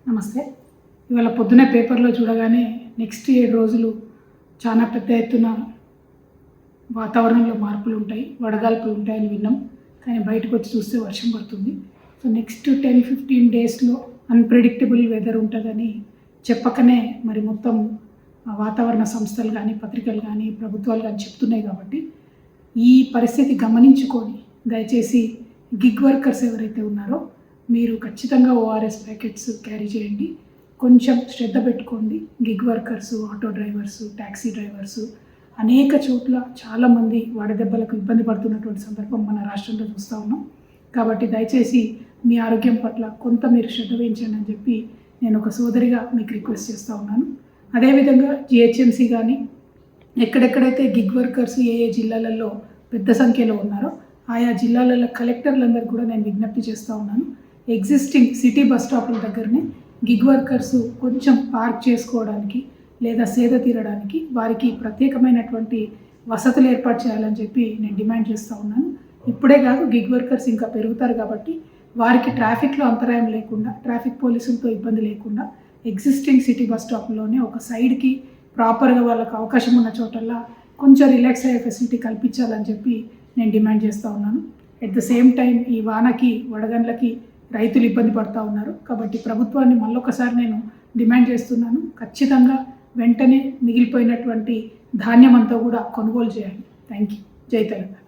నమస్తే. ఇవాళ పొద్దున్నే పేపర్‌లో చూడగానే నెక్స్ట్ 7 రోజులు చాలా పెద్ద ఎత్తున వాతావరణంలో మార్పులుంటాయి, వడగాల్పులుంటాయని విన్నాం. కానీ బయటకొచ్చి చూస్తే వర్షం పడుతుంది. సో నెక్స్ట్ 10-15 డేస్‌లో అన్‌ప్రెడిక్టబుల్ వెదర్ ఉంటదని చెప్పకనే మరి మొత్తం వాతావరణ సంస్థలు గానీ, పత్రికలు గానీ, ప్రభుత్వాలు గానీ చెప్తున్నాయి కాబట్టి, ఈ పరిస్థితి గమనించుకొని దయచేసి గిగ్ వర్కర్స్ ఎవరైతే ఉన్నారో మీరు ఖచ్చితంగా ఓఆర్ఎస్ ప్యాకెట్స్ క్యారీ చేయండి. కొంచెం శ్రద్ధ పెట్టుకోండి. Gig workers, auto drivers, taxi drivers అనేక చోట్ల చాలామంది వడదెబ్బలకు ఇబ్బంది పడుతున్నటువంటి సందర్భం మన రాష్ట్రంలో చూస్తూ ఉన్నాం. కాబట్టి దయచేసి మీ ఆరోగ్యం పట్ల కొంత మీరు శ్రద్ధ వహించండి అని చెప్పి నేను ఒక సోదరిగా మీకు రిక్వెస్ట్ చేస్తూ ఉన్నాను. అదేవిధంగా జిహెచ్ఎంసీ కానీ ఎక్కడెక్కడైతే గిగ్ వర్కర్స్ ఏ జిల్లాలలో పెద్ద సంఖ్యలో ఉన్నారో ఆయా జిల్లాలలో కలెక్టర్లందరూ కూడా నేను విజ్ఞప్తి చేస్తూ ఉన్నాను. ఎగ్జిస్టింగ్ సిటీ బస్ స్టాపుల దగ్గరనే గిగ్ వర్కర్స్ కొంచెం పార్క్ చేసుకోవడానికి లేదా సేద తీరడానికి వారికి ప్రత్యేకమైనటువంటి వసతులు ఏర్పాటు చేయాలని చెప్పి నేను డిమాండ్ చేస్తూ ఉన్నాను. ఇప్పుడే కాదు, గిగ్ వర్కర్స్ ఇంకా పెరుగుతారు కాబట్టి వారికి ట్రాఫిక్లో అంతరాయం లేకుండా, ట్రాఫిక్ పోలీసులతో ఇబ్బంది లేకుండా ఎగ్జిస్టింగ్ సిటీ బస్ స్టాప్లోనే ఒక సైడ్కి ప్రాపర్గా వాళ్ళకు అవకాశం ఉన్న చోటల్లా కొంచెం రిలాక్స్ అయ్యే ఫెసిలిటీ కల్పించాలని చెప్పి నేను డిమాండ్ చేస్తూ ఉన్నాను. ఎట్ ద సేమ్ టైం ఈ వానకి, వడగండ్లకి రైతులు ఇబ్బంది పడుతూ ఉన్నారు. కాబట్టి ప్రభుత్వాన్ని మళ్ళొకసారి నేను డిమాండ్ చేస్తున్నాను, ఖచ్చితంగా వెంటనే మిగిలిపోయినటువంటి ధాన్యం అంతా కూడా కొనుగోలు చేయాలి. Thank you. జై తెలంగాణ.